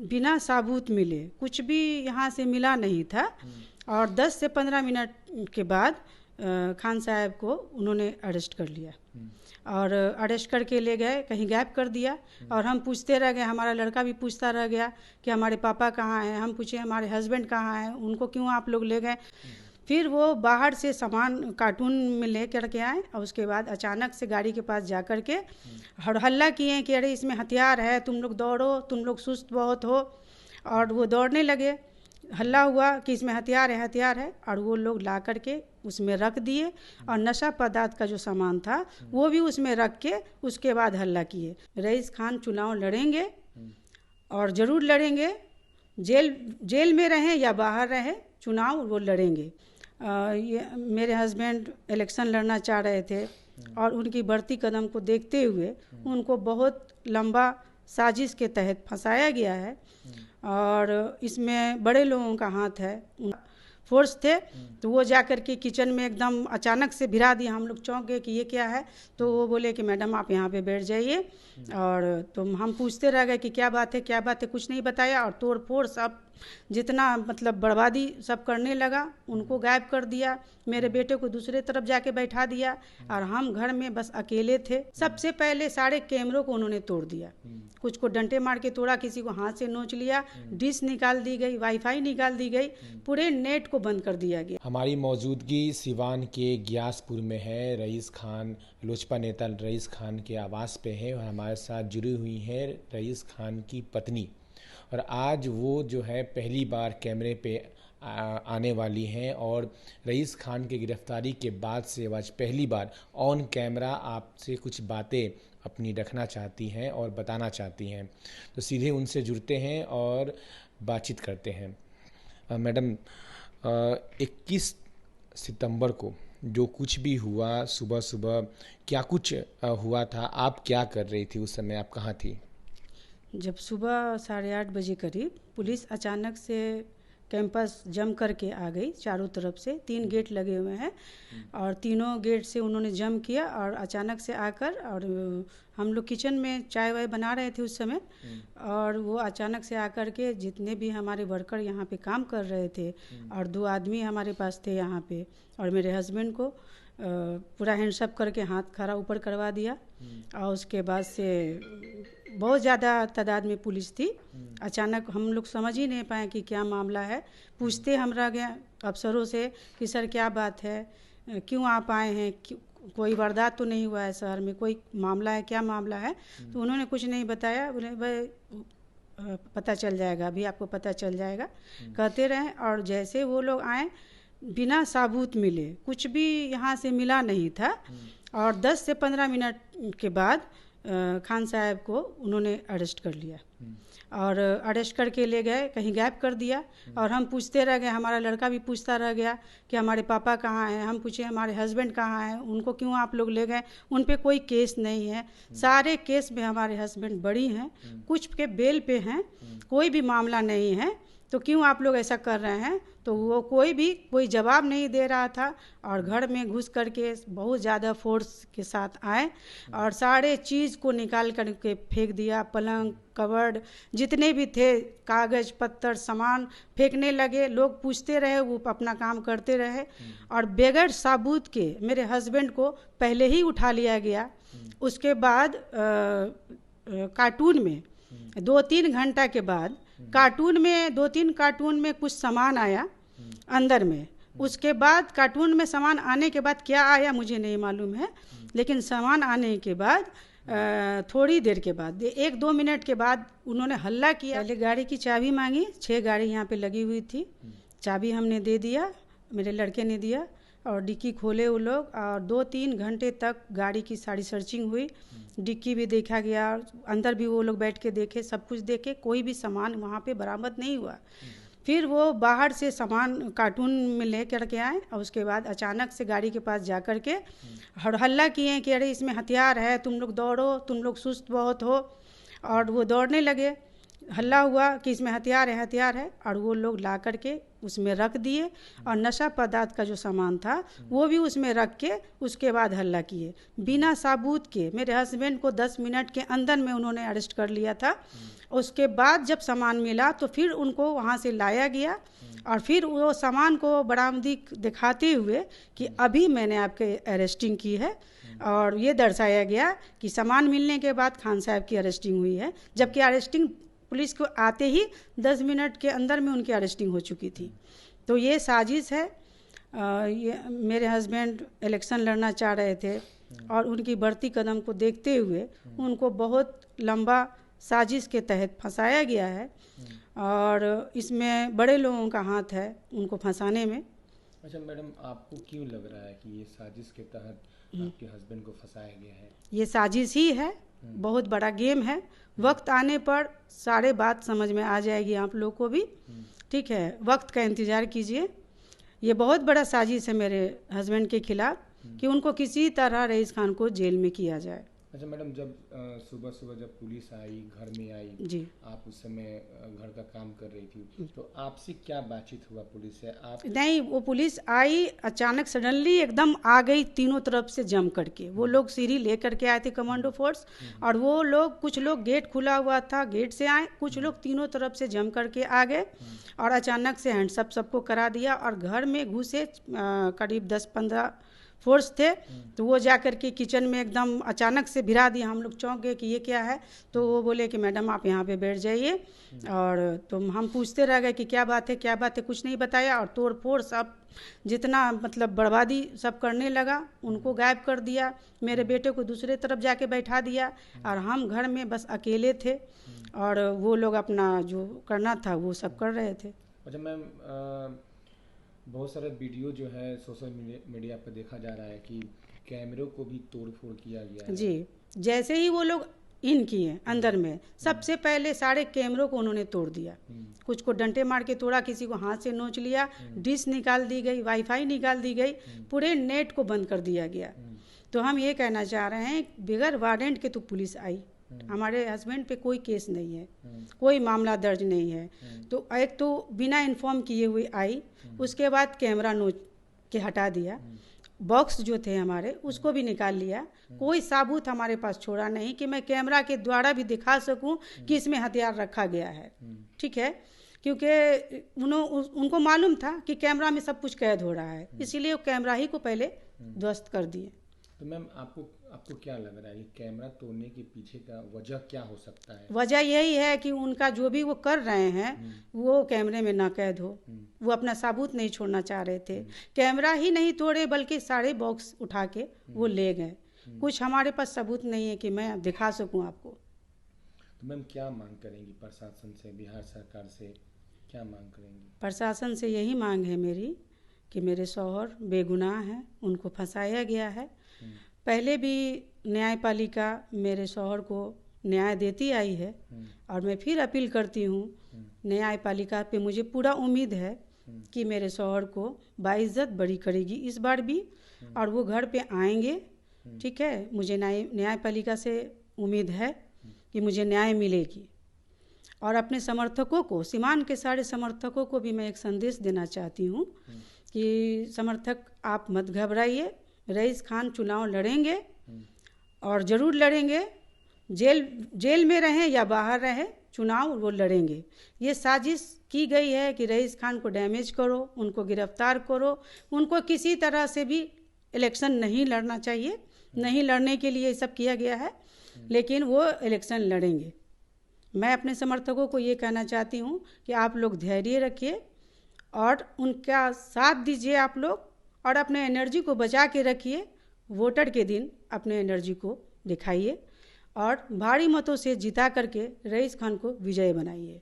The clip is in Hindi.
बिना सबूत मिले कुछ भी यहाँ से मिला नहीं था। और 10 से 15 मिनट के बाद खान साहब को उन्होंने अरेस्ट कर लिया और अरेस्ट करके ले गए, कहीं गायब कर दिया। और हम पूछते रह गए, हमारा लड़का भी पूछता रह गया कि हमारे पापा कहाँ हैं। हम पूछे हमारे हस्बैंड कहाँ हैं, उनको क्यों आप लोग ले गए। फिर वो बाहर से सामान कार्टून में ले करके आए और उसके बाद अचानक से गाड़ी के पास जा कर के हल्ला किए कि अरे इसमें हथियार है, तुम लोग दौड़ो, तुम लोग सुस्त बहुत हो। और वो दौड़ने लगे, हल्ला हुआ कि इसमें हथियार है, हथियार है। और वो लोग ला करके उसमें रख दिए और नशा पदार्थ का जो सामान था वो भी उसमें रख के उसके बाद हल्ला किए। रईस खान चुनाव लड़ेंगे और ज़रूर लड़ेंगे, जेल में रहें या बाहर रहें, चुनाव वो लड़ेंगे। ये मेरे हस्बैंड इलेक्शन लड़ना चाह रहे थे और उनकी बढ़ती कदम को देखते हुए उनको बहुत लंबा साजिश के तहत फंसाया गया है और इसमें बड़े लोगों का हाथ है। फोर्स थे तो वो जा कर के किचन में एकदम अचानक से भिरा दिया। हम लोग चौंक गए कि ये क्या है। तो वो बोले कि मैडम आप यहाँ पे बैठ जाइए। और तो हम पूछते रह गए कि क्या बात है, क्या बात है, कुछ नहीं बताया। और तोड़ फोड़ सब जितना मतलब बर्बादी सब करने लगा, उनको गायब कर दिया। मेरे बेटे को दूसरे तरफ जाके बैठा दिया और हम घर में बस अकेले थे। सबसे पहले सारे कैमरों को उन्होंने तोड़ दिया, कुछ को डंडे मार के तोड़ा, किसी को हाथ से नोच लिया, डिश निकाल दी गई, वाईफाई निकाल दी गई, पूरे नेट को बंद कर दिया गया। हमारी मौजूदगी सिवान के ग्यासपुर में है। रईस खान, लोजपा नेता रईस खान के आवास पे है और हमारे साथ जुड़ी हुई है रईस खान की पत्नी। और आज वो जो है पहली बार कैमरे पे आने वाली हैं और रईस खान की गिरफ्तारी के बाद से आज पहली बार ऑन कैमरा आपसे कुछ बातें अपनी रखना चाहती हैं और बताना चाहती हैं। तो सीधे उनसे जुड़ते हैं और बातचीत करते हैं। मैडम, 21 सितंबर को जो कुछ भी हुआ, सुबह सुबह क्या कुछ हुआ था, आप क्या कर रही थी उस समय, आप कहाँ थी? जब सुबह 8:30 बजे करीब पुलिस अचानक से कैंपस जम करके आ गई। चारों तरफ से 3 गेट लगे हुए हैं और तीनों गेट से उन्होंने जम किया और अचानक से आकर, और हम लोग किचन में चाय वाय बना रहे थे उस समय, और वो अचानक से आकर के जितने भी हमारे वर्कर यहाँ पे काम कर रहे थे और 2 आदमी हमारे पास थे यहाँ पे, और मेरे हस्बैंड को पूरा हैंडशअप करके हाथ खड़ा ऊपर करवा दिया। और उसके बाद से बहुत ज़्यादा तादाद में पुलिस थी। अचानक हम लोग समझ ही नहीं पाए कि क्या मामला है। पूछते हम रह गए अफसरों से कि सर क्या बात है, क्यों आप आए हैं, कोई वारदात तो नहीं हुआ है शहर में, कोई मामला है, क्या मामला है। तो उन्होंने कुछ नहीं बताया। बोले भाई पता चल जाएगा, अभी आपको पता चल जाएगा, कहते रहे। और जैसे वो लोग आए, बिना सबूत मिले कुछ भी यहाँ से मिला नहीं था। और 10 से 15 मिनट के बाद खान साहब को उन्होंने अरेस्ट कर लिया और अरेस्ट करके ले गए, कहीं गायब कर दिया। और हम पूछते रह गए, हमारा लड़का भी पूछता रह गया कि हमारे पापा कहाँ हैं। हम पूछे हमारे हस्बैंड कहाँ हैं, उनको क्यों आप लोग ले गए। उन पे कोई केस नहीं है, सारे केस में हमारे हस्बैंड बरी हैं, कुछ के बेल पे हैं, कोई भी मामला नहीं है। तो क्यों आप लोग ऐसा कर रहे हैं। तो वो कोई जवाब नहीं दे रहा था और घर में घुस करके बहुत ज़्यादा फोर्स के साथ आए और सारे चीज़ को निकाल करके फेंक दिया। पलंग, कबर्ड, जितने भी थे कागज़ पत्तर सामान फेंकने लगे। लोग पूछते रहे, वो अपना काम करते रहे। और बगैर सबूत के मेरे हस्बैंड को पहले ही उठा लिया गया। उसके बाद कार्टून में 2-3 घंटा के बाद कार्टून में 2-3 कार्टून में कुछ सामान आया अंदर में। उसके बाद कार्टून में सामान आने के बाद क्या आया मुझे नहीं मालूम है, लेकिन सामान आने के बाद थोड़ी देर के बाद 1-2 मिनट के बाद उन्होंने हल्ला किया। पहले गाड़ी की चाबी मांगी, 6 गाड़ी यहाँ पे लगी हुई थी। चाबी हमने दे दिया, मेरे लड़के ने दिया और डिक्की खोले वो लोग। और 2-3 घंटे तक गाड़ी की सारी सर्चिंग हुई, डिक्की भी देखा गया, अंदर भी वो लोग बैठ के देखे, सब कुछ देखे, कोई भी सामान वहाँ पे बरामद नहीं हुआ। फिर वो बाहर से सामान कार्टून में ले करके आए और उसके बाद अचानक से गाड़ी के पास जा कर के हल्ला किए कि अरे इसमें हथियार है, तुम लोग दौड़ो, तुम लोग सुस्त बहुत हो। और वो दौड़ने लगे, हल्ला हुआ कि इसमें हथियार है, हथियार है। और वो लोग ला करके उसमें रख दिए और नशा पदार्थ का जो सामान था वो भी उसमें रख के उसके बाद हल्ला किए बिना सबूत के। मेरे हस्बैंड को 10 मिनट के अंदर में उन्होंने अरेस्ट कर लिया था। उसके बाद जब सामान मिला तो फिर उनको वहाँ से लाया गया और फिर वो सामान को बरामदी दिखाते हुए कि अभी मैंने आपके अरेस्टिंग की है और ये दर्शाया गया कि सामान मिलने के बाद खान साहब की अरेस्टिंग हुई है, जबकि अरेस्टिंग पुलिस को आते ही 10 मिनट के अंदर में उनकी अरेस्टिंग हो चुकी थी। तो ये साजिश है। ये मेरे हस्बैंड इलेक्शन लड़ना चाह रहे थे और उनकी बढ़ती कदम को देखते हुए उनको बहुत लंबा साजिश के तहत फंसाया गया है और इसमें बड़े लोगों का हाथ है उनको फंसाने में। अच्छा मैडम, आपको क्यों लग रहा है कि ये साजिश के तहत आपके हस्बैंड को फंसाया गया है? ये साजिश ही है, बहुत बड़ा गेम है। वक्त आने पर सारे बात समझ में आ जाएगी आप लोग को भी, ठीक है? वक्त का इंतज़ार कीजिए। ये बहुत बड़ा साजिश है मेरे हस्बैंड के खिलाफ कि उनको किसी तरह रईस खान को जेल में किया जाए। अच्छा मैडम, जब सुबह सुबह जब पुलिस आई, घर में आई जी, आप उस समय घर का काम कर रही थी, तो आपसे क्या बातचीत हुआ पुलिस से? आप नहीं, वो पुलिस आई अचानक सडनली एकदम आ गई तीनों तरफ से जम करके। वो लोग सीढ़ी लेकर के आए थे कमांडो फोर्स और वो लोग कुछ लोग गेट खुला हुआ था गेट से आए, कुछ लोग तीनों तरफ से जम करके आ गए और अचानक से हैंडसअप सबको करा दिया और घर में घुसे। करीब 10-15 फोर्स थे तो वो जा कर के किचन में एकदम अचानक से भिरा दिया। हम लोग चौंक गए कि ये क्या है, तो वो बोले कि मैडम आप यहाँ पे बैठ जाइए। और तो हम पूछते रह गए कि क्या बात है क्या बात है, कुछ नहीं बताया और तोड़ फोड़ सब जितना मतलब बर्बादी सब करने लगा। उनको गायब कर दिया, मेरे बेटे को दूसरे तरफ जाके बैठा दिया और हम घर में बस अकेले थे और वो लोग अपना जो करना था वो सब कर रहे थे। अच्छा मैम, बहुत सारे वीडियो जो है सोशल मीडिया पर देखा जा रहा है कि कैमरों को भी तोड़फोड़ किया गया है। जी, जैसे ही वो लोग इन किए अंदर में, सबसे पहले सारे कैमरों को उन्होंने तोड़ दिया। कुछ को डंडे मार के तोड़ा, किसी को हाथ से नोच लिया, डिश निकाल दी गई, वाईफाई निकाल दी गई, पूरे नेट को बंद कर दिया गया। तो हम ये कहना चाह रहे हैं बगैर वारंट के तो पुलिस आई, हमारे हस्बैंड पे कोई केस नहीं है, कोई मामला दर्ज नहीं है। तो एक तो बिना इन्फॉर्म किए हुए आई, उसके बाद कैमरा नोच के हटा दिया, बॉक्स जो थे हमारे उसको भी निकाल लिया। कोई सबूत हमारे पास छोड़ा नहीं कि मैं कैमरा के द्वारा भी दिखा सकूं कि इसमें हथियार रखा गया है, ठीक है? क्योंकि उनको मालूम था कि कैमरा में सब कुछ कैद हो रहा है, इसीलिए वो कैमरा ही को पहले ध्वस्त कर दिए। तो मैम आपको क्या लग रहा है ये कैमरा तोड़ने के पीछे का वजह क्या हो सकता है? वजह यही है कि उनका जो भी वो कर रहे हैं वो कैमरे में ना कैद हो। वो अपना सबूत नहीं छोड़ना चाह रहे थे। कैमरा ही नहीं तोड़े बल्कि सारे बॉक्स उठा के वो ले गए। कुछ हमारे पास सबूत नहीं है कि मैं दिखा सकूं आपको। तो मैम क्या मांग करेंगी प्रशासन से, बिहार सरकार से क्या मांग करेंगी? प्रशासन से यही मांग है मेरी कि मेरे शौहर बेगुनाह हैं, उनको फंसाया गया है। पहले भी न्यायपालिका मेरे शौहर को न्याय देती आई है और मैं फिर अपील करती हूँ न्यायपालिका पे, मुझे पूरा उम्मीद है कि मेरे शौहर को बाइज्जत बरी करेगी इस बार भी और वो घर पे आएंगे, ठीक है? मुझे न्यायपालिका से उम्मीद है कि मुझे न्याय मिलेगी। और अपने समर्थकों को, सीमान के सारे समर्थकों को भी मैं एक संदेश देना चाहती हूँ कि समर्थक आप मत घबराइए, रईस खान चुनाव लड़ेंगे और ज़रूर लड़ेंगे। जेल में रहें या बाहर रहें, चुनाव वो लड़ेंगे। ये साजिश की गई है कि रईस खान को डैमेज करो, उनको गिरफ्तार करो, उनको किसी तरह से भी इलेक्शन नहीं लड़ना चाहिए, नहीं लड़ने के लिए ये सब किया गया है, लेकिन वो इलेक्शन लड़ेंगे। मैं अपने समर्थकों को ये कहना चाहती हूँ कि आप लोग धैर्य रखिए और उनका साथ दीजिए आप लोग और अपने एनर्जी को बचा के रखिए। वोटर के दिन अपने एनर्जी को दिखाइए और भारी मतों से जिता करके रईस खान को विजय बनाइए।